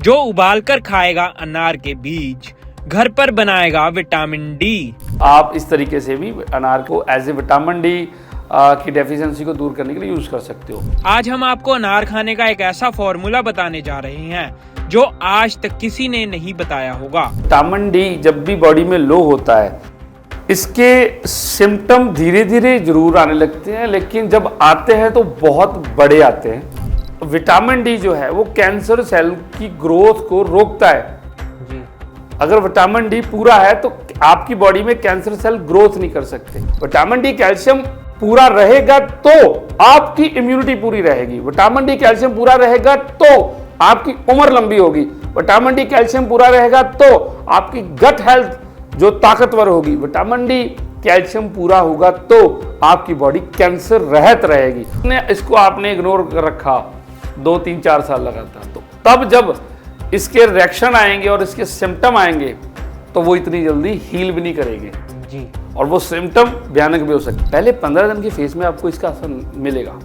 जो उबालकर खाएगा अनार के बीज, घर पर बनाएगा विटामिन डी। आप इस तरीके से भी अनार को एज ए विटामिन डी की डेफिशिएंसी को दूर करने के लिए यूज कर सकते हो। आज हम आपको अनार खाने का एक ऐसा फॉर्मूला बताने जा रहे हैं जो आज तक किसी ने नहीं बताया होगा। विटामिन डी जब भी बॉडी में लो होता है, इसके सिम्टम धीरे धीरे जरूर आने लगते हैं, लेकिन जब आते हैं तो बहुत बड़े आते हैं। विटामिन डी जो है वो कैंसर सेल की ग्रोथ को रोकता है। अगर विटामिन डी पूरा है तो आपकी बॉडी में कैंसर सेल ग्रोथ नहीं कर सकते। विटामिन डी कैल्शियम पूरा रहेगा तो आपकी इम्यूनिटी पूरी रहेगी। विटामिन डी कैल्शियम पूरा रहेगा तो आपकी उम्र लंबी होगी। विटामिन डी कैल्शियम पूरा रहेगा तो आपकी गट हेल्थ जो ताकतवर होगी। विटामिन डी कैल्शियम पूरा होगा तो आपकी बॉडी कैंसर रहित रहेगी। इसको आपने इग्नोर कर रखा 2, 3, 4 साल लगातार, तो तब जब इसके रिएक्शन आएंगे और इसके सिम्टम आएंगे तो वो इतनी जल्दी हील भी नहीं करेंगे जी, और वो सिम्टम भयानक भी हो सकते। पहले 15 दिन की फेज में आपको इसका असर मिलेगा।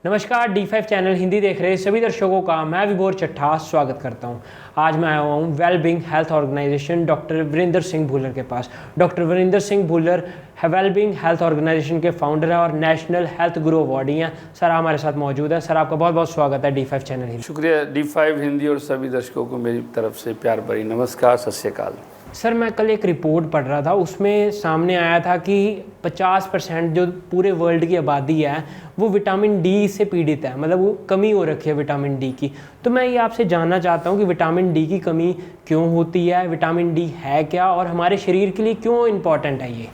नमस्कार, D5 चैनल हिंदी देख रहे सभी दर्शकों का मैं विभोर चट्ठा स्वागत करता हूं। आज मैं आया हूं wellbeing health organisation doctor Virendra Singh Bhullar के पास। Doctor Virendra Singh Bhullar wellbeing health organisation के फाउंडर हैं और नेशनल हेल्थ गुरु अवार्डी हैं। सर हमारे साथ मौजूद हैं। सर आपका बहुत बहुत स्वागत है D5 चैनल हिंदी। शुक्रिया। D5 हिंदी और सभी दर्शकों को मेरी तरफ से प्यार भरी नमस्कार, सत श्री अकाल। सर मैं कल एक रिपोर्ट पढ़ रहा था, उसमें सामने आया था कि 50% जो पूरे वर्ल्ड की आबादी है वो विटामिन डी से पीड़ित है, मतलब वो कमी हो रखी है विटामिन डी की। तो मैं ये आपसे जानना चाहता हूँ कि विटामिन डी की कमी क्यों होती है, विटामिन डी है क्या और हमारे शरीर के लिए क्यों इम्पॉर्टेंट है ये?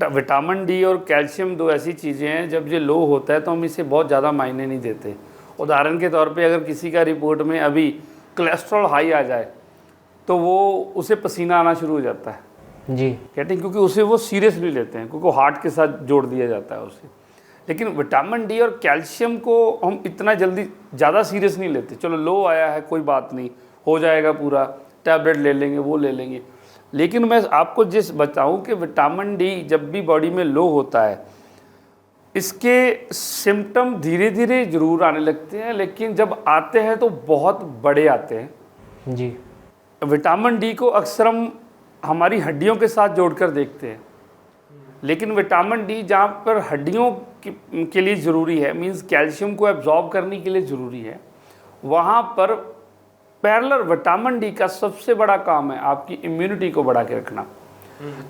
विटामिन डी और कैल्शियम दो ऐसी चीज़ें हैं, जब ये लो होता है तो हम इसे बहुत ज़्यादा मायने नहीं देते। उदाहरण के तौर पे अगर किसी का रिपोर्ट में अभी कोलेस्ट्रॉल हाई आ जाए तो वो उसे पसीना आना शुरू हो जाता है जी, कहते हैं, क्योंकि उसे वो सीरियसली लेते हैं, क्योंकि हार्ट के साथ जोड़ दिया जाता है उसे। लेकिन विटामिन डी और कैल्शियम को हम इतना जल्दी ज़्यादा सीरियस नहीं लेते। चलो लो आया है, कोई बात नहीं, हो जाएगा पूरा, टैबलेट ले लेंगे, वो ले लेंगे। लेकिन मैं आपको जिस बताऊं कि विटामिन डी जब भी बॉडी में लो होता है, इसके सिम्टम धीरे धीरे जरूर आने लगते हैं, लेकिन जब आते हैं तो बहुत बड़े आते हैं जी। विटामिन डी को अक्सर हम हमारी हड्डियों के साथ जोड़कर देखते हैं, लेकिन विटामिन डी जहाँ पर हड्डियों के लिए ज़रूरी है, मींस कैल्शियम को एब्जॉर्ब करने के लिए ज़रूरी है, वहाँ पर पैरेलल विटामिन डी का सबसे बड़ा काम है आपकी इम्यूनिटी को बढ़ा के रखना।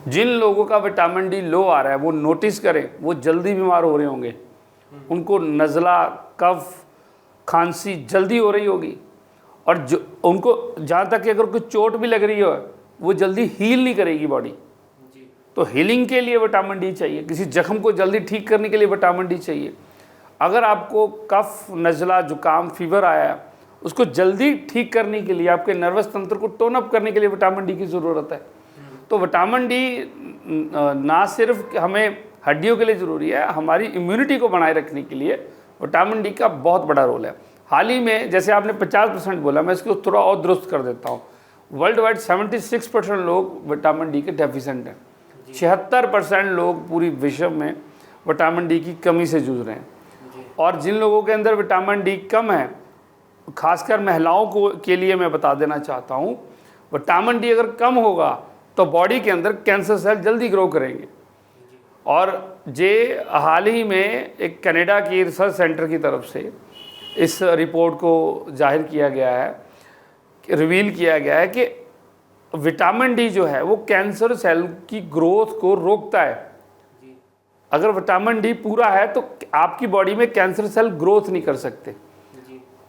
जिन लोगों का विटामिन डी लो आ रहा है वो नोटिस करें, वो जल्दी बीमार हो रहे होंगे, उनको नज़ला, कफ, खांसी जल्दी हो रही होगी, और जो उनको जहाँ तक कि अगर कोई चोट भी लग रही हो वो जल्दी हील नहीं करेगी बॉडी। तो हीलिंग के लिए विटामिन डी चाहिए, किसी जख्म को जल्दी ठीक करने के लिए विटामिन डी चाहिए। अगर आपको कफ, नज़ला, जुकाम, फीवर आया है, उसको जल्दी ठीक करने के लिए, आपके नर्वस तंत्र को टोन अप करने के लिए विटामिन डी की ज़रूरत है। तो विटामिन डी ना सिर्फ हमें हड्डियों के लिए ज़रूरी है, हमारी इम्यूनिटी को बनाए रखने के लिए विटामिन डी का बहुत बड़ा रोल है। हाल ही में जैसे आपने 50% बोला, मैं इसको थोड़ा और दुरुस्त कर देता हूँ। वर्ल्ड वाइड 76% लोग विटामिन डी के डेफिशिएंट हैं। 76% लोग पूरी विश्व में विटामिन डी की कमी से जूझ रहे हैं। और जिन लोगों के अंदर विटामिन डी कम है, खासकर महिलाओं को के लिए मैं बता देना चाहता हूँ, विटामिन डी अगर कम होगा तो बॉडी के अंदर कैंसर सेल जल्दी ग्रो करेंगे। और जे हाल ही में एक कनाडा की रिसर्च सेंटर की तरफ से इस रिपोर्ट को जाहिर किया गया है, रिवील किया गया है कि विटामिन डी जो है वो कैंसर सेल की ग्रोथ को रोकता है। अगर विटामिन डी पूरा है तो आपकी बॉडी में कैंसर सेल ग्रोथ नहीं कर सकते।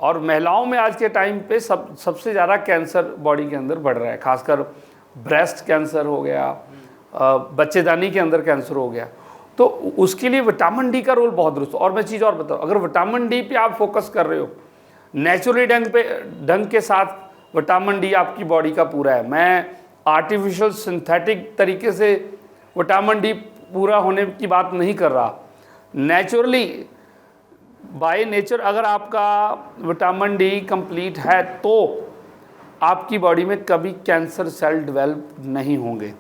और महिलाओं में आज के टाइम पे सबसे ज़्यादा कैंसर बॉडी के अंदर बढ़ रहा है, खासकर ब्रेस्ट कैंसर हो गया, बच्चेदानी के अंदर कैंसर हो गया। तो उसके लिए विटामिन डी का रोल बहुत दुरुस्त। और मैं चीज़ और बताऊँ, अगर विटामिन डी पे आप फोकस कर रहे हो, नेचुरली ढंग के साथ विटामिन डी आपकी बॉडी का पूरा है। मैं आर्टिफिशियल सिंथेटिक तरीके से विटामिन डी पूरा होने की बात नहीं कर रहा। नेचुरली बाय नेचर अगर आपका विटामिन डी कंप्लीट है तो आपकी बॉडी में कभी कैंसर सेल डेवलप नहीं होंगे,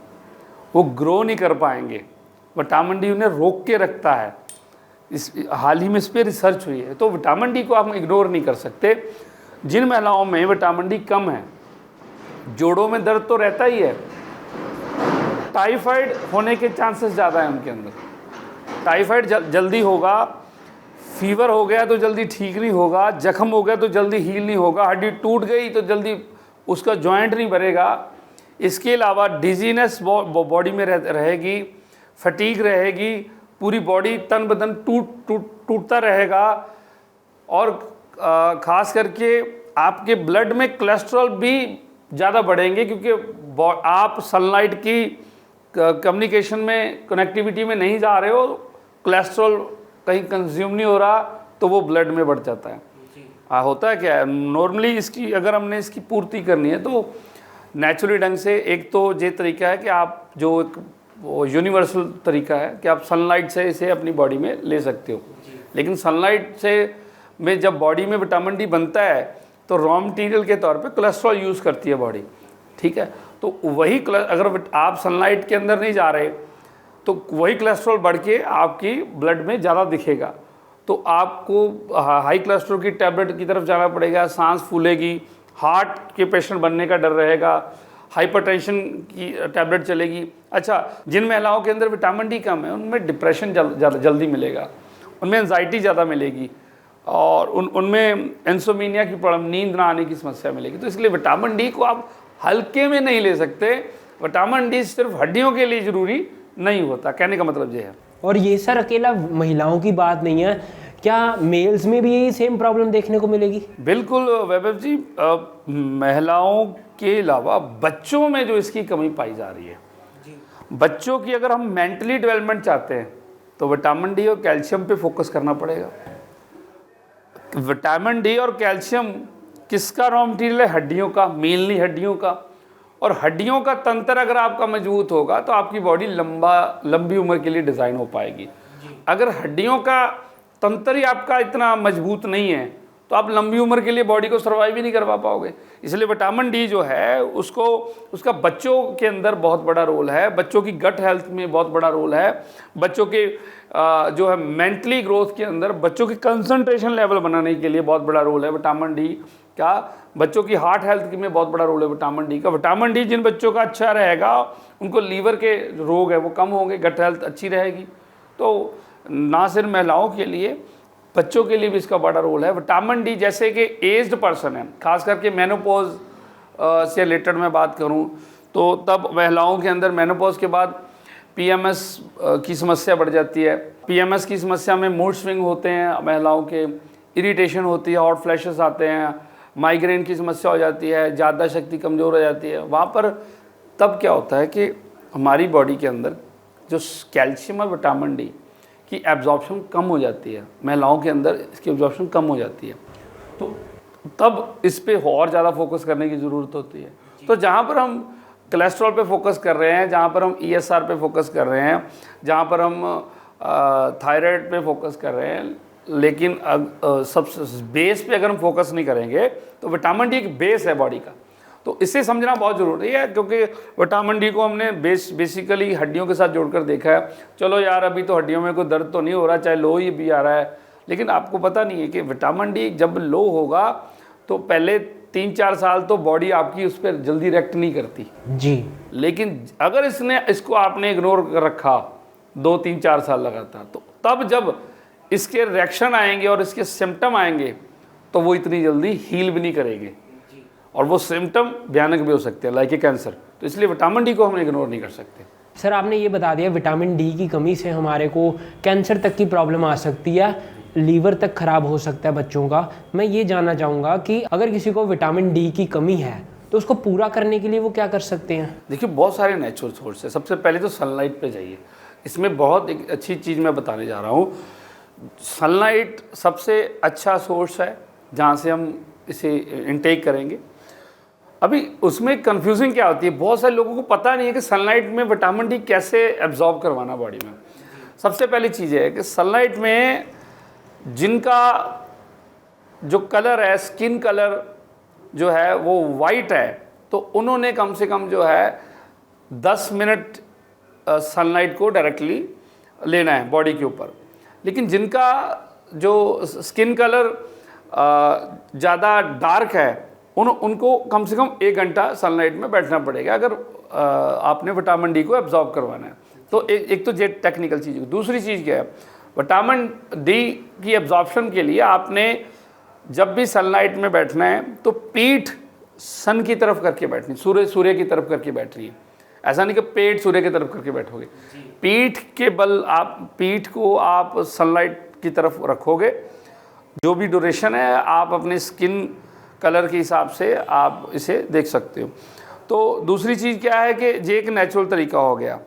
वो ग्रो नहीं कर पाएंगे। विटामिन डी उन्हें रोक के रखता है। इस हाल ही में इस पर रिसर्च हुई है। तो विटामिन डी को आप इग्नोर नहीं कर सकते। जिन महिलाओं में विटामिन डी कम है, जोड़ों में दर्द तो रहता ही है, टाइफाइड होने के चांसेस ज़्यादा है उनके अंदर। टाइफाइड जल्दी होगा, फीवर हो गया तो जल्दी ठीक नहीं होगा, जख्म हो गया तो जल्दी हील नहीं होगा, हड्डी टूट गई तो जल्दी उसका जॉइंट नहीं भरेगा। इसके अलावा डिजीनेस बॉडी में रहेगी, फटीग रहेगी, पूरी बॉडी तन बदन टूटता रहेगा। और ख़ास करके आपके ब्लड में कोलेस्ट्रॉल भी ज़्यादा बढ़ेंगे, क्योंकि आप सनलाइट की कम्युनिकेशन में, कनेक्टिविटी में नहीं जा रहे हो, कोलेस्ट्रॉल कहीं कंज्यूम नहीं हो रहा, तो वो ब्लड में बढ़ जाता है। होता है क्या है, नॉर्मली इसकी अगर हमने इसकी पूर्ति करनी है तो नेचुरली ढंग से, एक तो ये तरीका है कि आप जो एक यूनिवर्सल तरीका है कि आप सनलाइट से इसे अपनी बॉडी में ले सकते हो। लेकिन सनलाइट से में जब बॉडी में विटामिन डी बनता है तो रॉ मटेरियल के तौर पे कोलेस्ट्रॉल यूज़ करती है बॉडी, ठीक है। तो वही अगर आप सनलाइट के अंदर नहीं जा रहे तो वही कोलेस्ट्रॉल बढ़ के आपकी ब्लड में ज़्यादा दिखेगा, तो आपको हाई कोलेस्ट्रॉल की टैबलेट की तरफ जाना पड़ेगा, सांस फूलेगी, हार्ट के पेशेंट बनने का डर रहेगा, हाइपरटेंशन की टैबलेट चलेगी। अच्छा, जिन महिलाओं के अंदर विटामिन डी कम है उनमें डिप्रेशन जल्दी मिलेगा, उनमें एंजाइटी ज़्यादा मिलेगी, और उनमें इंसोमिनिया की प्रॉब्लम, नींद ना आने की समस्या मिलेगी। तो इसलिए विटामिन डी को आप हल्के में नहीं ले सकते। विटामिन डी सिर्फ हड्डियों के लिए ज़रूरी नहीं होता, कहने का मतलब ये है। और ये सर अकेला महिलाओं की बात नहीं है, क्या मेल्स में भी यही सेम प्रॉब्लम देखने को मिलेगी? बिल्कुल वैभव जी, महिलाओं के अलावा बच्चों में जो इसकी कमी पाई जा रही है, बच्चों की अगर हम मेंटली डेवलपमेंट चाहते हैं तो विटामिन डी और कैल्शियम पे फोकस करना पड़ेगा। विटामिन डी और कैल्शियम किसका रॉ मटेरियल है? हड्डियों का, मेनली हड्डियों का। और हड्डियों का तंत्र अगर आपका मजबूत होगा तो आपकी बॉडी लंबी उम्र के लिए डिज़ाइन हो पाएगी। अगर हड्डियों का तंत्र ही आपका इतना मजबूत नहीं है तो आप लंबी उम्र के लिए बॉडी को सर्वाइव ही नहीं करवा पाओगे। इसलिए विटामिन डी जो है उसका बच्चों के अंदर बहुत बड़ा रोल है, बच्चों की गट हेल्थ में बहुत बड़ा रोल है, बच्चों के जो है मेंटली ग्रोथ के अंदर, बच्चों की कंसंट्रेशन लेवल बनाने के लिए बहुत बड़ा रोल है विटामिन डी का। बच्चों की हार्ट हेल्थ में बहुत बड़ा रोल है विटामिन डी का। विटामिन डी जिन बच्चों का अच्छा रहेगा उनको लीवर के रोग है वो कम होंगे, गट हेल्थ अच्छी रहेगी। तो ना सिर्फ महिलाओं के लिए, बच्चों के लिए भी इसका बड़ा रोल है। विटामिन डी जैसे कि एज्ड पर्सन है, खास करके मेनोपॉज से रिलेटेड मैं बात करूं तो तब महिलाओं के अंदर मेनोपॉज के बाद पीएमएस की समस्या बढ़ जाती है। पीएमएस की समस्या में मूड स्विंग होते हैं महिलाओं के, इरिटेशन होती है, हॉट फ्लैशेस आते हैं, माइग्रेन की समस्या हो जाती है, ज़्यादा शक्ति कमज़ोर हो जाती है। वहाँ पर तब क्या होता है कि हमारी बॉडी के अंदर जो कैल्शियम और विटामिन डी की एब्जॉर्प्शन कम हो जाती है, महिलाओं के अंदर इसकी एब्जॉर्प्शन कम हो जाती है, तो तब इस पे और ज़्यादा फोकस करने की ज़रूरत होती है। तो जहाँ पर हम कोलेस्ट्रॉल पे फोकस कर रहे हैं, जहाँ पर हम ESR पे फोकस कर रहे हैं, जहाँ पर हम थायराइड पे फोकस कर रहे हैं, लेकिन सब बेस पे अगर हम फोकस नहीं करेंगे तो विटामिन डी एक बेस है बॉडी का, तो इसे समझना बहुत ज़रूरी है। क्योंकि विटामिन डी को हमने बेसिकली हड्डियों के साथ जोड़कर देखा है। चलो यार, अभी तो हड्डियों में कोई दर्द तो नहीं हो रहा, चाहे लो ही भी आ रहा है, लेकिन आपको पता नहीं है कि विटामिन डी जब लो होगा तो पहले 3-4 साल तो बॉडी आपकी उस पर जल्दी रिएक्ट नहीं करती जी। लेकिन अगर इसको आपने इग्नोर कर रखा 2-3-4 साल लगातार, तो तब जब इसके रिएक्शन आएंगे और इसके सिम्टम आएंगे तो वो इतनी जल्दी हील भी नहीं करेंगे, और वो सिम्टम भयानक भी हो सकते हैं, लाइक ए कैंसर। तो इसलिए विटामिन डी को हम इग्नोर नहीं कर सकते। सर, आपने ये बता दिया विटामिन डी की कमी से हमारे को कैंसर तक की प्रॉब्लम आ सकती है, लीवर तक खराब हो सकता है बच्चों का। मैं ये जानना चाहूँगा कि अगर किसी को विटामिन डी की कमी है तो उसको पूरा करने के लिए वो क्या कर सकते हैं? देखिए, बहुत सारे नेचुरल सोर्स है। सबसे पहले तो सनलाइट पे जाइए। इसमें बहुत एक अच्छी चीज़ मैं बताने जा रहा हूँ। सनलाइट सबसे अच्छा सोर्स है जहाँ से हम इसे इनटेक करेंगे। अभी उसमें कंफ्यूजिंग क्या होती है, बहुत सारे लोगों को पता नहीं है कि सनलाइट में विटामिन डी कैसे एब्जॉर्ब करवाना बॉडी में। सबसे पहली चीज़ है कि सनलाइट में जिनका जो कलर है, स्किन कलर जो है वो वाइट है, तो उन्होंने कम से कम जो है 10 मिनट सनलाइट को डायरेक्टली लेना है बॉडी के ऊपर। लेकिन जिनका जो स्किन कलर ज़्यादा डार्क है उनको कम से कम 1 घंटा सनलाइट में बैठना पड़ेगा अगर आपने विटामिन डी को एब्जॉर्ब करवाना है। तो एक तो ये टेक्निकल चीज़ है। दूसरी चीज़ क्या है, विटामिन डी की एब्जॉर्प्शन के लिए आपने जब भी सनलाइट में बैठना है तो पीठ सन की तरफ करके बैठनी, सूर्य की तरफ करके बैठ रही है। ऐसा नहीं कि पेट सूर्य की तरफ करके बैठोगे, पीठ के बल आप पीठ को आप सनलाइट की तरफ रखोगे। जो भी ड्यूरेशन है आप अपने स्किन कलर के हिसाब से आप इसे देख सकते हो। तो दूसरी चीज़ क्या है कि ये एक नेचुरल तरीका हो गया,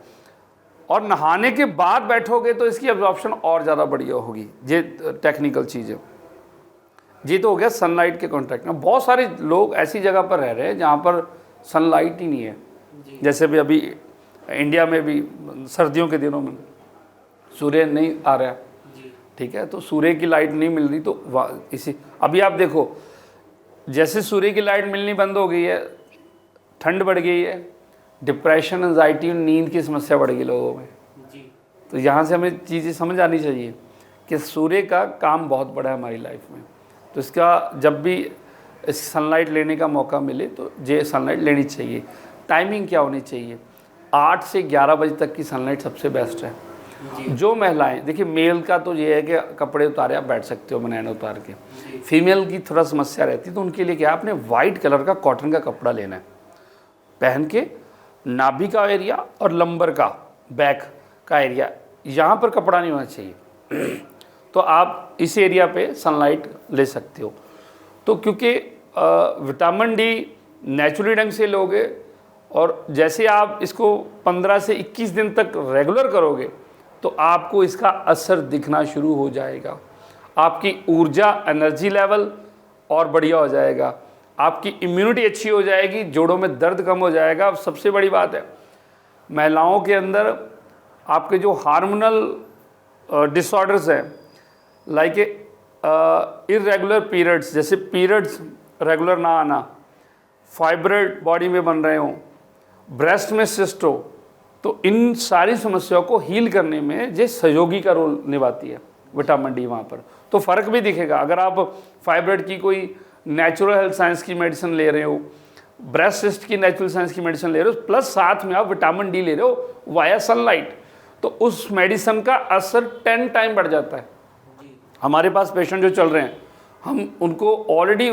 और नहाने के बाद बैठोगे तो इसकी एब्जॉर्प्शन और ज़्यादा बढ़िया होगी। ये टेक्निकल चीज़ है। ये तो हो गया सनलाइट के कॉन्टैक्ट में। बहुत सारे लोग ऐसी जगह पर रह रहे हैं जहाँ पर सनलाइट ही नहीं है, जैसे भी अभी इंडिया में भी सर्दियों के दिनों में सूर्य नहीं आ रहा, ठीक है, तो सूर्य की लाइट नहीं मिल रही। तो इसी अभी आप देखो, जैसे सूर्य की लाइट मिलनी बंद हो गई है, ठंड बढ़ गई है, डिप्रेशन, एंजाइटी, नींद की समस्या बढ़ गई लोगों में। तो यहाँ से हमें चीज़ें समझ आनी चाहिए कि सूर्य का काम बहुत बड़ा है हमारी लाइफ में। तो इसका जब भी सनलाइट लेने का मौका मिले तो ये सनलाइट लेनी चाहिए। टाइमिंग क्या होनी चाहिए, 8 से 11 बजे तक की सनलाइट सबसे बेस्ट है। जो महिलाएं, देखिए मेल का तो ये है कि कपड़े उतारे आप बैठ सकते हो बनैन उतार के, फीमेल की थोड़ा समस्या रहती है। तो उनके लिए क्या, आपने वाइट कलर का कॉटन का कपड़ा लेना है, पहन के नाभि का एरिया और लंबर का बैक का एरिया यहाँ पर कपड़ा नहीं होना चाहिए। तो आप इस एरिया पे सनलाइट ले सकते हो। तो क्योंकि विटामिन डी नेचुरली ढंग से लोगे और जैसे आप इसको 15 से 21 दिन तक रेगुलर करोगे तो आपको इसका असर दिखना शुरू हो जाएगा। आपकी ऊर्जा, एनर्जी लेवल और बढ़िया हो जाएगा, आपकी इम्यूनिटी अच्छी हो जाएगी, जोड़ों में दर्द कम हो जाएगा। सबसे बड़ी बात है, महिलाओं के अंदर आपके जो हार्मोनल डिसऑर्डर्स हैं, लाइक इर्रेगुलर पीरियड्स, जैसे पीरियड्स रेगुलर ना आना, फाइब्रॉइड बॉडी में बन रहे हों, ब्रेस्ट में सिस्ट हो, तो इन सारी समस्याओं को हील करने में ये सहयोगी का रोल निभाती है विटामिन डी वहाँ पर। तो फ़र्क भी दिखेगा। अगर आप फाइब्रॉइड की कोई नेचुरल हेल्थ साइंस की मेडिसिन ले रहे हो, ब्रेस्ट सिस्ट की नेचुरल साइंस की मेडिसिन ले रहे हो, प्लस साथ में आप विटामिन डी ले रहे हो वाया सनलाइट, तो उस मेडिसिन का असर 10 टाइम बढ़ जाता है। हमारे पास पेशेंट जो चल रहे हैं, हम उनको ऑलरेडी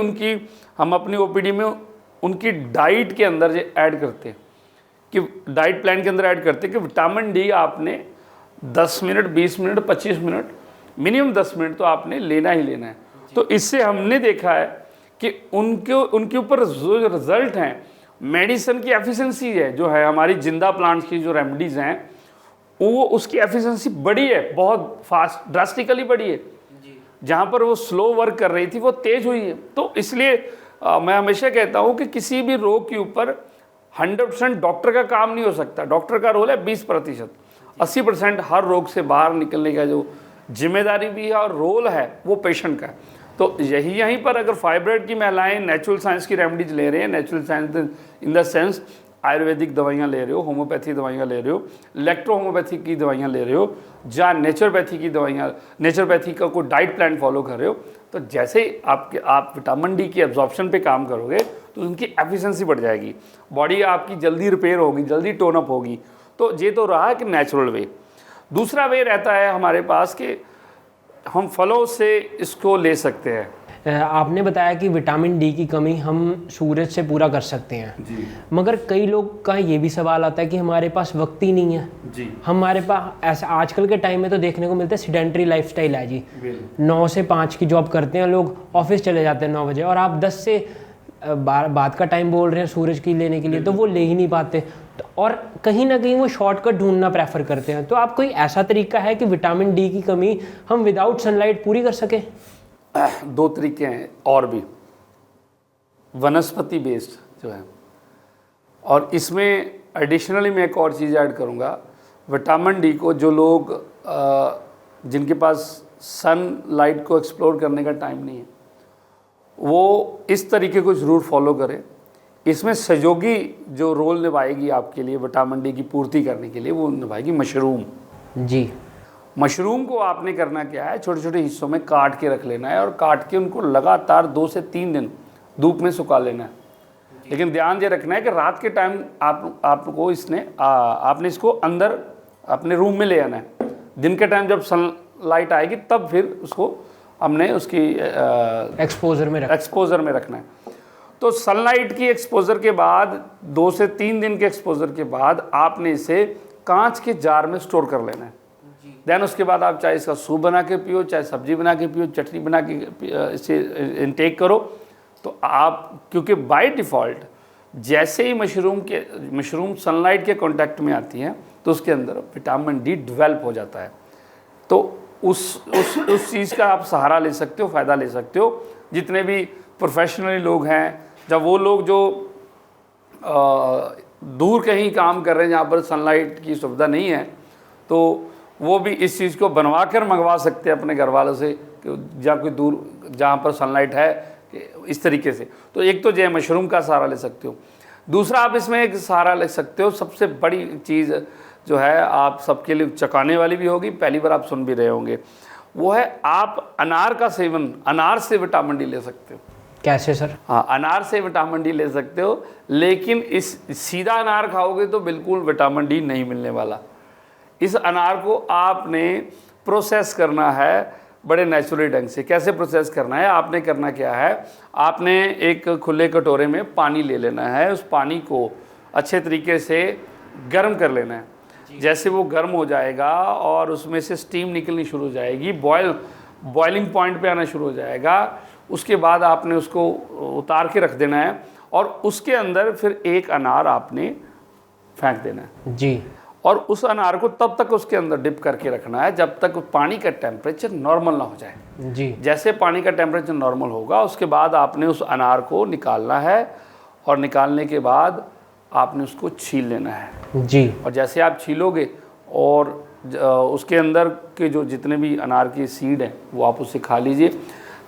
हम अपनी ओपीडी में उनकी डाइट के अंदर ये ऐड करते हैं कि डाइट प्लान के अंदर ऐड करते हैं कि विटामिन डी आपने 10 minute, 20 minute, 25 minute, minimum 10 minute तो आपने लेना ही लेना है। तो इससे हमने देखा है कि उनके ऊपर जो रिजल्ट हैं, मेडिसिन की एफिशिएंसी है जो है, हमारी जिंदा प्लांट्स की जो रेमेडीज़ हैं वो उसकी एफिशिएंसी बढ़ी है, बहुत फास्ट, ड्रास्टिकली बढ़ी है। जहाँ पर वो स्लो वर्क कर रही थी वो तेज़ हुई है। तो इसलिए मैं हमेशा कहता हूँ कि किसी भी रोग के ऊपर 100% डॉक्टर का काम नहीं हो सकता। डॉक्टर का रोल है 20%, 80% हर रोग से बाहर निकलने का जो जिम्मेदारी भी है और रोल है वो पेशेंट का है। तो यहीं पर अगर फाइब्रॉइड की महिलाएं नेचुरल साइंस की रेमेडीज ले रहे हैं, natural science in the sense Ayurvedic दवाइयाँ ले रहे हो, होम्योपैथी दवाइयाँ ले रहे हो, इलेक्ट्रो होम्योपैथी की दवाइयाँ ले रहे हो, या नेचुरोपैथी की दवाइयाँ, नेचुरोपैथी का कोई डाइट प्लान फॉलो कर रहे हो, तो जैसे आप विटामिन डी की एब्जॉर्प्शन पे काम करोगे तो उनकी एफिशिएंसी बढ़ जाएगी, बॉडी आपकी जल्दी रिपेयर होगी, जल्दी टोन अप होगी। तो ये तो रहा कि नेचुरल वे। दूसरा वे रहता है हमारे पास कि हम फलों से इसको ले सकते हैं। आपने बताया कि विटामिन डी की कमी हम सूरज से पूरा कर सकते हैं जी। मगर कई लोग का ये भी सवाल आता है कि हमारे पास वक्त ही नहीं है जी। हमारे पास ऐसा आजकल के टाइम में तो देखने को मिलता है, सिडेंट्री लाइफस्टाइल है जी। 9 से 5 की जॉब करते हैं लोग, ऑफिस चले जाते हैं 9 बजे, और आप 10 से बाद का टाइम बोल रहे हैं सूरज की लेने के लिए, तो वो ले ही नहीं पाते, और कहीं ना कहीं वो शॉर्टकट ढूंढना प्रेफर करते हैं। तो आप कोई ऐसा तरीका है कि विटामिन डी की कमी हम विदाउट सनलाइट पूरी कर सकें? 2 तरीके हैं और भी, वनस्पति बेस्ड जो है, और इसमें एडिशनली मैं एक और चीज़ ऐड करूँगा। विटामिन डी को जो लोग जिनके पास सन लाइट को एक्सप्लोर करने का टाइम नहीं है, वो इस तरीके को ज़रूर फॉलो करें। इसमें सहयोगी जो रोल निभाएगी आपके लिए विटामिन डी की पूर्ति करने के लिए, वो निभाएगी मशरूम जी। मशरूम को आपने करना क्या है, छोटे छोटे हिस्सों में काट के रख लेना है और काट के उनको लगातार 2 से 3 दिन धूप में सुखा लेना है। लेकिन ध्यान ये रखना है कि रात के टाइम आपको आपने इसको अंदर अपने रूम में ले आना है। दिन के टाइम जब सनलाइट आएगी तब फिर उसको हमने उसकी एक्सपोजर में रखना है। तो सनलाइट की एक्सपोजर के बाद 2 से 3 दिन के एक्सपोजर के बाद आपने इसे कांच के जार में स्टोर कर लेना है। देन उसके बाद आप चाहे इसका सूप बना के पियो, चाहे सब्जी बना के पियो, चटनी बना के इसे इनटेक करो। तो आप, क्योंकि बाय डिफ़ॉल्ट जैसे ही मशरूम सनलाइट के कांटेक्ट में आती है तो उसके अंदर विटामिन डी डेवलप हो जाता है। तो उस चीज़ का आप सहारा ले सकते हो, फ़ायदा ले सकते हो। जितने भी प्रोफेशनली लोग हैं, जब वो लोग जो दूर कहीं काम कर रहे हैं जहाँ पर सनलाइट की सुविधा नहीं है, तो वो भी इस चीज़ को बनवा कर मंगवा सकते हैं अपने घर वालों से, जहाँ कोई दूर जहाँ पर सनलाइट है, इस तरीके से। तो एक तो जो मशरूम का सहारा ले सकते हो। दूसरा आप इसमें एक सहारा ले सकते हो, सबसे बड़ी चीज़ जो है आप सबके लिए चकाने वाली भी होगी, पहली बार आप सुन भी रहे होंगे, वो है आप अनार का सेवन, अनार से विटामिन डी ले सकते हो। कैसे सर? हाँ, अनार से विटामिन डी ले सकते हो, लेकिन इस सीधा अनार खाओगे तो बिल्कुल विटामिन डी नहीं मिलने वाला। इस अनार को आपने प्रोसेस करना है बड़े नेचुरली ढंग से। कैसे प्रोसेस करना है? आपने करना क्या है, आपने एक खुले कटोरे में पानी ले लेना है, उस पानी को अच्छे तरीके से गर्म कर लेना है। जैसे वो गर्म हो जाएगा और उसमें से स्टीम निकलनी शुरू हो जाएगी, बॉइलिंग पॉइंट पे आना शुरू हो जाएगा, उसके बाद आपने उसको उतार के रख देना है और उसके अंदर फिर एक अनार आपने फेंक देना है जी। और उस अनार को तब तक उसके अंदर डिप करके रखना है जब तक पानी का टेम्परेचर नॉर्मल ना हो जाए जी। जैसे पानी का टेम्परेचर नॉर्मल होगा उसके बाद आपने उस अनार को निकालना है और निकालने के बाद आपने उसको छील लेना है जी। और जैसे आप छीलोगे और उसके अंदर के जो जितने भी अनार की सीड हैं वो आप उससे खा लीजिए।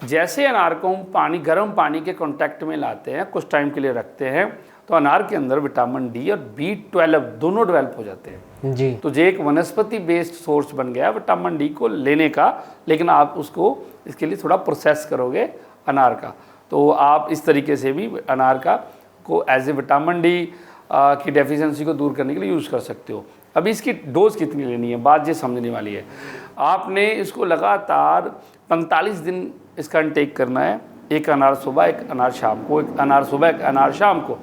जैसे अनार को हम गर्म पानी के कांटेक्ट में लाते हैं, कुछ टाइम के लिए रखते हैं, तो अनार के अंदर विटामिन डी और B12 दोनों डेवलप हो जाते हैं जी। तो जो एक वनस्पति बेस्ड सोर्स बन गया विटामिन डी को लेने का। लेकिन आप उसको इसके लिए थोड़ा प्रोसेस करोगे अनार का, तो आप इस तरीके से भी अनार का को एज ए विटामिन डी की डेफिशिएंसी को दूर करने के लिए यूज़ कर सकते हो। अभी इसकी डोज़ कितनी लेनी है, बात ये समझने वाली है। आपने इसको लगातार 45 दिन इसका इंटेक करना है, एक अनार सुबह, एक अनार शाम को, एक अनार सुबह, एक अनार शाम को।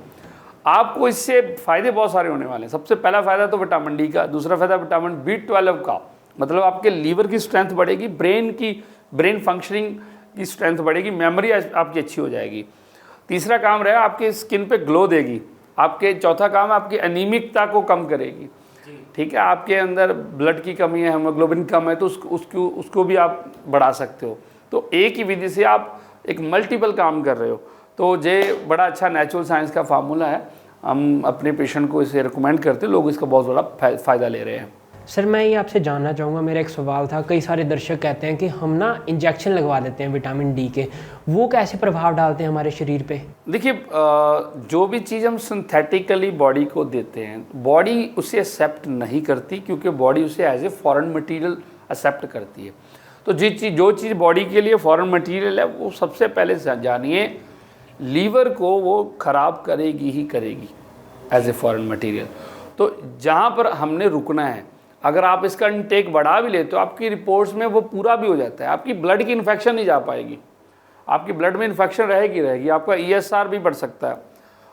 आपको इससे फ़ायदे बहुत सारे होने वाले हैं। सबसे पहला फ़ायदा तो विटामिन डी का, दूसरा फ़ायदा विटामिन B12 का, मतलब आपके लीवर की स्ट्रेंथ बढ़ेगी, ब्रेन फंक्शनिंग की स्ट्रेंथ बढ़ेगी, मेमोरी आपकी अच्छी हो जाएगी। तीसरा काम रहेगा आपके स्किन पे ग्लो देगी। आपके चौथा काम आपकी एनीमिकता को कम करेगी। ठीक है, आपके अंदर ब्लड की कमी है, हीमोग्लोबिन कम है, तो उसको भी आप बढ़ा सकते हो। तो एक ही विधि से आप एक मल्टीपल काम कर रहे हो। तो ये बड़ा अच्छा नेचुरल साइंस का फार्मूला है। हम अपने पेशेंट को इसे रिकमेंड करते हैं, लोग इसका बहुत बड़ा फ़ायदा ले रहे हैं। सर मैं ये आपसे जानना चाहूँगा, मेरा एक सवाल था, कई सारे दर्शक कहते हैं कि हम ना इंजेक्शन लगवा देते हैं विटामिन डी के, वो कैसे प्रभाव डालते हैं हमारे शरीर पे? देखिए, जो भी चीज़ हम सिंथेटिकली बॉडी को देते हैं, बॉडी उसे एक्सेप्ट नहीं करती, क्योंकि बॉडी उसे as a foreign material accept करती है। तो जो चीज़ बॉडी के लिए फॉरेन मटेरियल है, वो सबसे पहले जानिए लीवर को वो ख़राब करेगी ही करेगी एज ए फॉरेन मटेरियल। तो जहाँ पर हमने रुकना है, अगर आप इसका इंटेक बढ़ा भी लेते हो, आपकी रिपोर्ट्स में वो पूरा भी हो जाता है। आपकी ब्लड की इन्फेक्शन नहीं जा पाएगी, आपकी ब्लड में इन्फेक्शन रहेगी, आपका ESR भी बढ़ सकता है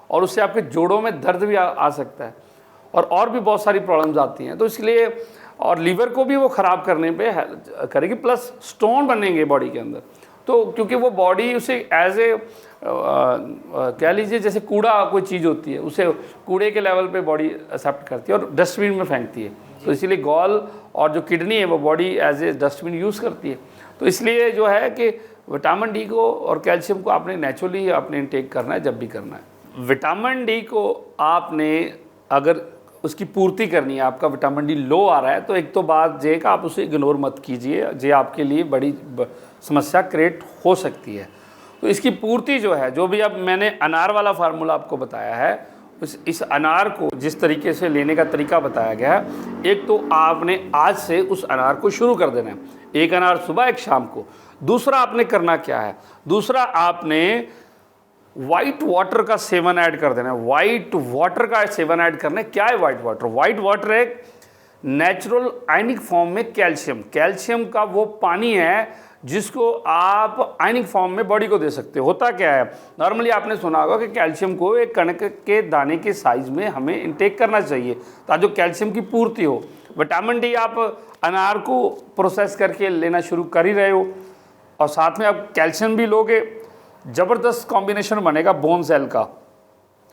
और उससे आपके जोड़ों में दर्द भी आ सकता है और भी बहुत सारी प्रॉब्लम्स आती हैं। तो इसलिए और लीवर को भी वो ख़राब करने पे करेगी, प्लस स्टोन बनेंगे बॉडी के अंदर। तो क्योंकि वो बॉडी उसे एज ए कह लीजिए जैसे कूड़ा कोई चीज़ होती है, उसे कूड़े के लेवल पे बॉडी एक्सेप्ट करती है और डस्टबिन में फेंकती है। तो इसीलिए गॉल और जो किडनी है वो body as a dustbin use करती है। तो इसलिए जो है कि विटामिन डी को और कैल्शियम को आपने नेचुरली आपने इंटेक करना है जब भी करना है। विटामिन डी को आपने अगर उसकी पूर्ति करनी है, आपका विटामिन डी लो आ रहा है, तो एक तो बात ये कि आप उसे इग्नोर मत कीजिए, ये आपके लिए बड़ी समस्या क्रिएट हो सकती है। तो इसकी पूर्ति जो है, जो भी अब मैंने अनार वाला फार्मूला आपको बताया है, इस अनार को जिस तरीके से लेने का तरीका बताया गया है, एक तो आपने आज से उस अनार को शुरू कर देना है, एक अनार सुबह एक शाम को। दूसरा आपने करना क्या है, दूसरा आपने वाइट वाटर का सेवन ऐड कर देना है। वाइट वाटर का सेवन ऐड करना है। क्या है वाइट वाटर? वाइट वाटर एक नेचुरल आयनिक फॉर्म में कैल्शियम का वो पानी है जिसको आप आयनिक फॉर्म में बॉडी को दे सकते हो। होता क्या है, नॉर्मली आपने सुना होगा कि कैल्शियम को एक कणक के दाने के साइज में हमें इंटेक करना चाहिए ताकि कैल्शियम की पूर्ति हो। विटामिन डी आप अनार को प्रोसेस करके लेना शुरू कर ही रहे हो और साथ में आप कैल्शियम भी लोगे, ज़बरदस्त कॉम्बिनेशन बनेगा बोन सेल का।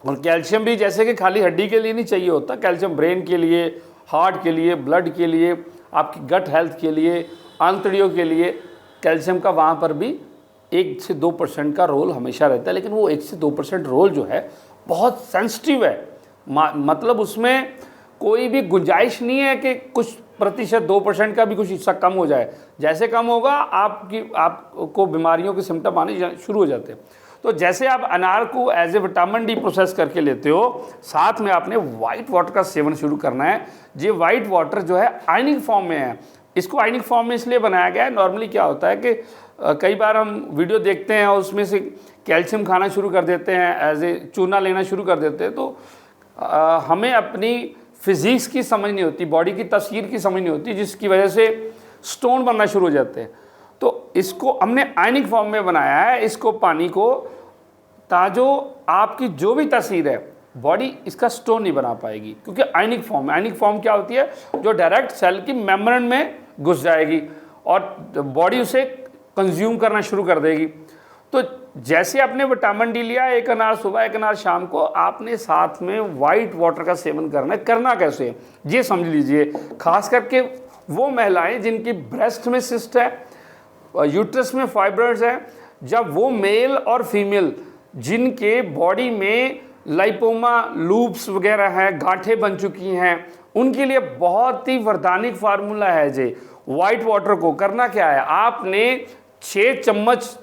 और कैल्शियम भी जैसे कि खाली हड्डी के लिए नहीं चाहिए होता, कैल्शियम ब्रेन के लिए, हार्ट के लिए, ब्लड के लिए, आपकी गट हेल्थ के लिए, आंतड़ियों के लिए कैल्शियम का वहाँ पर भी 1 से 2% का रोल हमेशा रहता है। लेकिन वो 1 से 2% रोल जो है बहुत सेंसिटिव है, मतलब उसमें कोई भी गुंजाइश नहीं है कि कुछ प्रतिशत 2% का भी कुछ हिस्सा कम हो जाए। जैसे कम होगा आपको बीमारियों के सिम्टम आने शुरू हो जाते हैं। तो जैसे आप अनार को as a vitamin D process करके लेते हो, साथ में आपने वाइट वाटर का सेवन शुरू करना है। ये वाइट वाटर जो है आयनिक फॉर्म में है। इसको आयनिक फॉर्म में इसलिए बनाया गया है, नॉर्मली क्या होता है कि कई बार हम वीडियो देखते हैं और उसमें से कैल्शियम खाना शुरू कर देते हैं, एज ए चूना लेना शुरू कर देते हैं, तो हमें अपनी फिजिक्स की समझ नहीं होती, बॉडी की तस्वीर की समझ नहीं होती, जिसकी वजह से स्टोन बनना शुरू हो जाते हैं। तो इसको हमने आयनिक फॉर्म में बनाया है, इसको पानी को, ताजो आपकी जो भी तस्वीर है बॉडी इसका स्टोन नहीं बना पाएगी, क्योंकि आयनिक फॉर्म। आयनिक फॉर्म क्या होती है? जो डायरेक्ट सेल की मेम्ब्रेन में घुस जाएगी और बॉडी उसे कंज्यूम करना शुरू कर देगी। तो जैसे आपने विटामिन डी लिया, एक अनार सुबह एक अनार शाम को, आपने साथ में वाइट वाटर का सेवन करना है। करना कैसे ये समझ लीजिए, खास करके वो महिलाएं जिनकी ब्रेस्ट में सिस्ट है, यूट्रस में फाइब्रॉइड्स है, जब वो मेल और फीमेल जिनके बॉडी में लाइपोमा लूप्स वगैरह हैं, गांठें बन चुकी हैं, उनके लिए बहुत ही वरदानिक फार्मूला है जी। वाइट वाटर को करना क्या है, आपने 6 चम्मच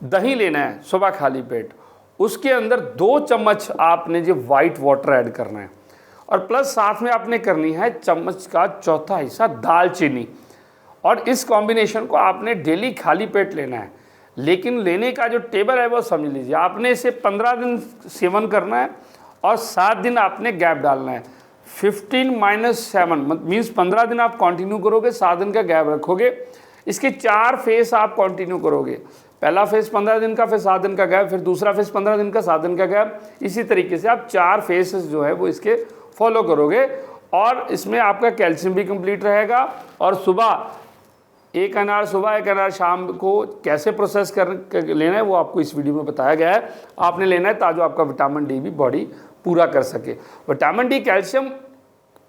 दही लेना है सुबह खाली पेट, उसके अंदर 2 चम्मच आपने जो वाइट वाटर ऐड करना है, और प्लस साथ में आपने करनी है चम्मच का चौथा हिस्सा दालचीनी। और इस कॉम्बिनेशन को आपने डेली खाली पेट लेना है। लेकिन लेने का जो टेबल है वो समझ लीजिए, आपने इसे 15 दिन सेवन करना है और 7 दिन आपने गैप डालना है। 15-7 मीन्स 15 दिन आप कंटिन्यू करोगे, 7 दिन का गैप रखोगे। इसके 4 फेस आप कंटिन्यू करोगे। पहला फेस 15 दिन का, फिर 7 दिन का गैप, फिर दूसरा फेस 15 दिन का, 7 दिन का गैप। इसी तरीके से आप 4 फेसेस जो है वो इसके फॉलो करोगे और इसमें आपका कैल्शियम भी कंप्लीट रहेगा। और सुबह एक अनार सुबह एक अनार शाम को कैसे प्रोसेस कर लेना है वो आपको इस वीडियो में बताया गया है। आपने लेना है ताकि आपका विटामिन डी भी बॉडी पूरा कर सके। विटामिन डी कैल्शियम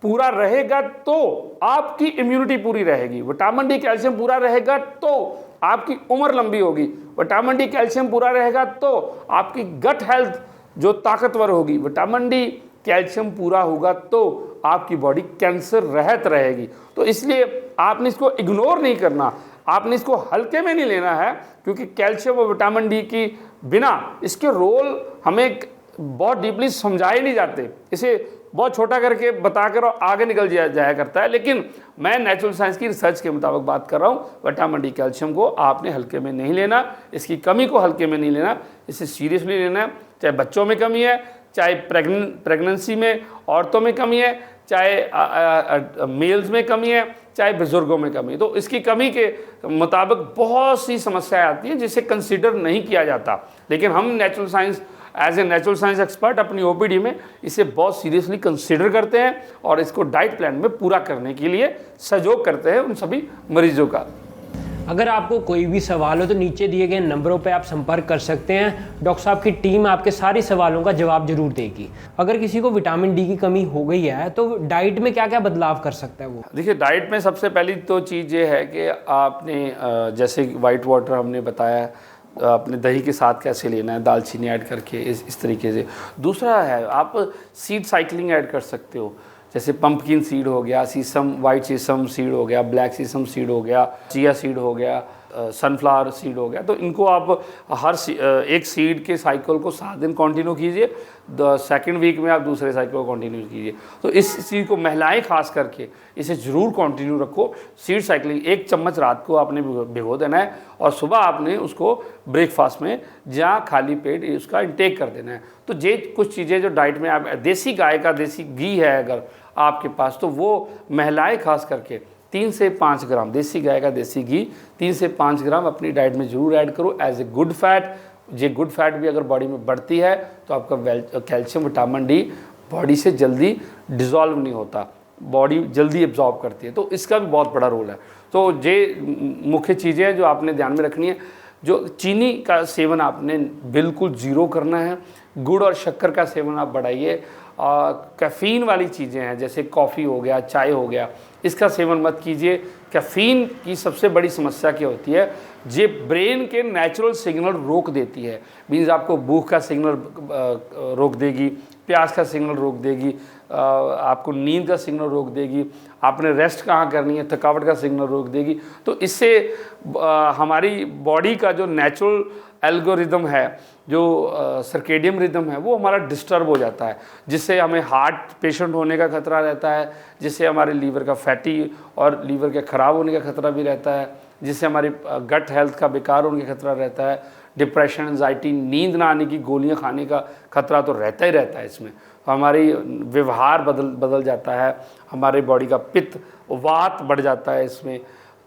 पूरा रहेगा तो आपकी इम्यूनिटी पूरी रहेगी। विटामिन डी कैल्शियम पूरा रहेगा तो आपकी उम्र लंबी होगी। विटामिन डी कैल्शियम पूरा रहेगा तो आपकी गट हेल्थ जो ताकतवर होगी। विटामिन डी कैल्शियम पूरा होगा तो आपकी बॉडी कैंसर रहित रहेगी। तो इसलिए आपने इसको इग्नोर नहीं करना, आपने इसको हल्के में नहीं लेना है, क्योंकि कैल्शियम और विटामिन डी की बिना इसके रोल हमें बहुत डीपली समझाए नहीं जाते। इसे बहुत छोटा करके बताकर और आगे निकल जाया करता है। लेकिन मैं नेचुरल साइंस की रिसर्च के मुताबिक बात कर रहा हूँ। विटामिन डी कैल्शियम को आपने हल्के में नहीं लेना, इसकी कमी को हल्के में नहीं लेना, इसे सीरियसली लेना है। चाहे बच्चों में कमी है, चाहे प्रेगनेंसी में औरतों में कमी है, चाहे मेल्स में कमी है, चाहे बुजुर्गों में कमी है। तो इसकी कमी के मुताबिक बहुत सी समस्याएं आती हैं जिसे कंसीडर नहीं किया जाता। लेकिन हम natural science as a natural science expert अपनी ओपीडी में इसे बहुत सीरियसली कंसीडर करते हैं और इसको डाइट प्लान में पूरा करने के लिए सहयोग करते हैं उन सभी मरीजों का। अगर आपको कोई भी सवाल हो तो नीचे दिए गए नंबरों पर आप संपर्क कर सकते हैं। डॉक्टर साहब की टीम आपके सारे सवालों का जवाब जरूर देगी। अगर किसी को विटामिन डी की कमी हो गई है तो डाइट में क्या क्या बदलाव कर सकता है वो? देखिए, डाइट में सबसे पहली तो चीज़ ये है कि आपने जैसे वाइट वाटर हमने बताया, अपने दही के साथ कैसे लेना है, दालचीनी ऐड करके इस तरीके से। दूसरा है आप सीड साइकिलिंग ऐड कर सकते हो, जैसे पंपकिन सीड हो गया, सीसम वाइट सीसम सीड हो गया, ब्लैक सीसम सीड हो गया, चिया सीड हो गया, सनफ्लावर सीड हो गया, तो इनको आप एक सीड के साइकिल को 7 दिन कंटिन्यू कीजिए, सेकंड वीक में आप दूसरे साइकिल को कंटिन्यू कीजिए। तो इस चीज़ को महिलाएं खास करके इसे ज़रूर कंटिन्यू रखो। सीड साइकिलिंग 1 चम्मच रात को आपने भिगो देना है और सुबह आपने उसको ब्रेकफास्ट में जहाँ खाली पेट उसका इंटेक कर देना है। तो ये कुछ चीज़ें जो डाइट में आप, देसी गाय का देसी घी है अगर आपके पास, तो वो महिलाएं खास करके 3 से 5 ग्राम देसी गाय का देसी घी 3 से 5 ग्राम अपनी डाइट में ज़रूर ऐड करो एज ए गुड फैट। ये गुड फैट भी अगर बॉडी में बढ़ती है तो आपका कैल्शियम विटामिन डी बॉडी से जल्दी डिज़ोल्व नहीं होता, बॉडी जल्दी एब्जॉर्ब करती है, तो इसका भी बहुत बड़ा रोल है। तो ये मुख्य चीज़ें हैं जो आपने ध्यान में रखनी है। जो चीनी का सेवन आपने बिल्कुल ज़ीरो करना है, गुड़ और शक्कर का सेवन आप बढ़ाइए। कैफ़ीन वाली चीज़ें हैं जैसे कॉफ़ी हो गया, चाय हो गया, इसका सेवन मत कीजिए। कैफ़ीन की सबसे बड़ी समस्या क्या होती है, ये ब्रेन के नेचुरल सिग्नल रोक देती है। मीन्स आपको भूख का सिग्नल रोक देगी, प्यास का सिग्नल रोक देगी, आपको नींद का सिग्नल रोक देगी, आपने रेस्ट कहाँ करनी है, थकावट का सिग्नल रोक देगी। तो इससे हमारी बॉडी का जो नेचुरल एल्गोरिदम है, जो सर्केडियम रिदम है, वो हमारा डिस्टर्ब हो जाता है, जिससे हमें हार्ट पेशेंट होने का खतरा रहता है, जिससे हमारे लीवर का फैटी और लीवर के ख़राब होने का खतरा भी रहता है, जिससे हमारी गट हेल्थ का बेकार होने का खतरा रहता है, डिप्रेशन, एंजाइटी, नींद ना आने की गोलियां खाने का खतरा तो रहता ही रहता है। इसमें हमारी व्यवहार बदल जाता है, हमारे बॉडी का पित्त वात बढ़ जाता है इसमें,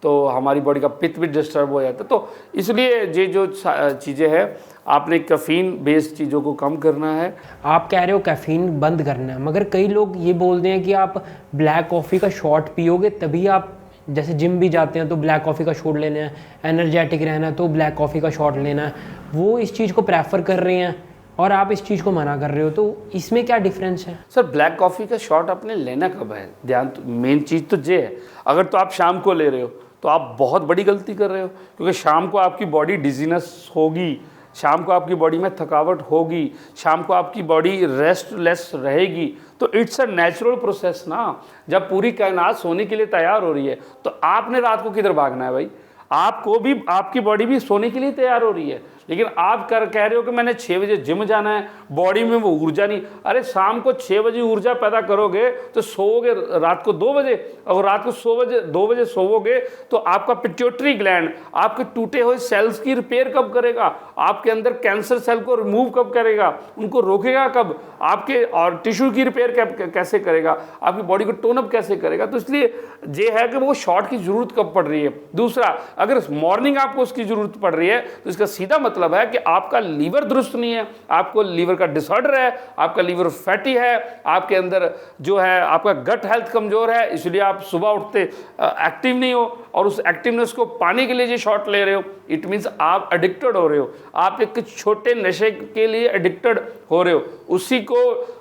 तो हमारी बॉडी का पित्त भी डिस्टर्ब हो जाता है। तो इसलिए ये जो चीज़ें हैं आपने कैफ़ीन बेस्ड चीज़ों को कम करना है। आप कह रहे हो कैफ़ीन बंद करना है, मगर कई लोग ये बोलते हैं कि आप ब्लैक कॉफ़ी का शॉट पियोगे तभी आप, जैसे जिम भी जाते हैं तो ब्लैक कॉफ़ी का शॉट लेना है, एनर्जेटिक रहना है तो ब्लैक कॉफ़ी का शॉट लेना है, वो इस चीज़ को प्रेफर कर रहे हैं और आप इस चीज़ को मना कर रहे हो, तो इसमें क्या डिफरेंस है? सर ब्लैक कॉफ़ी का शॉट आपने लेना कब है, ध्यान तो मेन चीज़ तो ये है। अगर तो आप शाम को ले रहे हो तो आप बहुत बड़ी गलती कर रहे हो, क्योंकि शाम को आपकी बॉडी डिजीनेस होगी, शाम को आपकी बॉडी में थकावट होगी, शाम को आपकी बॉडी रेस्टलेस रहेगी। तो इट्स अ नेचुरल प्रोसेस ना, जब पूरी कायनात सोने के लिए तैयार हो रही है तो आपने रात को किधर भागना है भाई? आपको भी, आपकी बॉडी भी सोने के लिए तैयार हो रही है, लेकिन आप कह रहे हो कि मैंने 6 बजे जिम जाना है, बॉडी में वो ऊर्जा नहीं। अरे शाम को 6 बजे ऊर्जा पैदा करोगे तो सोओगे रात को 2 बजे, और रात को 2 बजे सोओगे तो आपका पिट्यूटरी ग्लैंड आपके टूटे हुए सेल्स की रिपेयर कब करेगा, आपके अंदर कैंसर सेल को रिमूव कब करेगा, उनको रोकेगा कब, आपके और टिश्यू की रिपेयर कैसे करेगा, आपकी बॉडी को टोन अप कैसे करेगा। तो इसलिए ये है कि वो शॉट की ज़रूरत कब पड़ रही है। दूसरा, अगर मॉर्निंग आपको उसकी ज़रूरत पड़ रही है तो इसका सीधा मतलब है कि आपका लीवर दुरुस्त नहीं है, आपको लीवर का डिसऑर्डर है, आपका लीवर फैटी है, आपके अंदर जो है आपका गट हेल्थ कमज़ोर है, इसलिए आप सुबह उठते एक्टिव नहीं हो, और उस एक्टिवनेस को पाने के लिए ये शॉट ले रहे हो। इट मीन्स आप एडिक्टेड हो रहे हो, आप एक छोटे नशे के लिए एडिक्टेड हो रहे हो।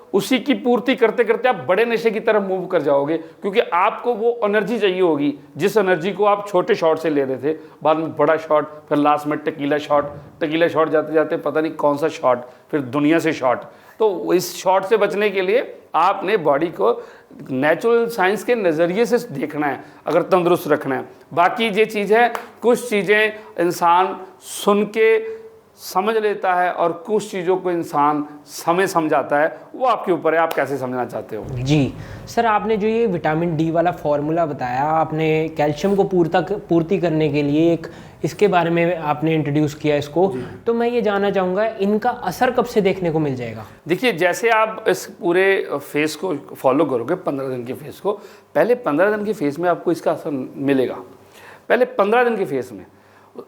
उसी की पूर्ति करते करते आप बड़े नशे की तरफ मूव कर जाओगे, क्योंकि आपको वो एनर्जी चाहिए होगी जिस एनर्जी को आप छोटे शॉट से ले रहे थे, बाद में बड़ा शॉट, फिर लास्ट में टकीला शॉट जाते जाते पता नहीं कौन सा शॉट, फिर दुनिया से शॉट। तो इस शॉट से बचने के लिए आपने बॉडी को नेचुरल साइंस के नज़रिए से देखना है अगर तंदुरुस्त रखना है। बाकी ये चीज़ है, कुछ चीज़ें इंसान सुन के समझ लेता है और कुछ चीज़ों को इंसान समय समझाता है, वो आपके ऊपर है, आप कैसे समझना चाहते हो। जी सर, आपने जो ये विटामिन डी वाला फॉर्मूला बताया, आपने कैल्शियम को पूर्ति करने के लिए एक इसके बारे में आपने इंट्रोड्यूस किया इसको, तो मैं ये जानना चाहूँगा इनका असर कब से देखने को मिल जाएगा? देखिए, जैसे आप इस पूरे फेस को फॉलो करोगे 15 दिन के फेस को, पहले 15 दिन के फेस में आपको इसका असर मिलेगा। पहले 15 दिन के फेस में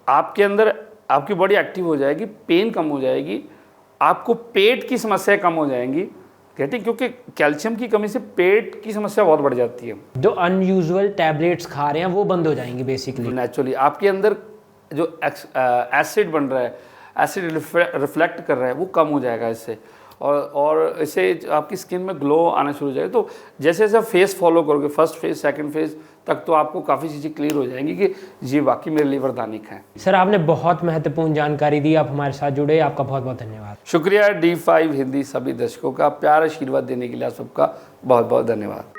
आपके अंदर आपकी बॉडी एक्टिव हो जाएगी, पेन कम हो जाएगी, आपको पेट की समस्या कम हो जाएंगी, कहते हैं, क्योंकि कैल्शियम की कमी से पेट की समस्या बहुत बढ़ जाती है। जो अनयूजुअल टैबलेट्स खा रहे हैं वो बंद हो जाएंगी बेसिकली। नेचुरली आपके अंदर जो एसिड बन रहा है, एसिड रिफ्लेक्ट कर रहा है, वो कम हो जाएगा इससे, और इससे आपकी स्किन में ग्लो आना शुरू हो जाएगा। तो जैसे जैसे फेस फॉलो करोगे, फर्स्ट फेज सेकंड फेज तक, तो आपको काफ़ी चीज़ें क्लियर हो जाएंगी कि ये वाकई मेरे लिए वरदानिक है। सर, आपने बहुत महत्वपूर्ण जानकारी दी, आप हमारे साथ जुड़े, आपका बहुत बहुत धन्यवाद। शुक्रिया D5 हिंदी सभी दर्शकों का प्यार आशीर्वाद देने के लिए, आप सबका बहुत बहुत धन्यवाद।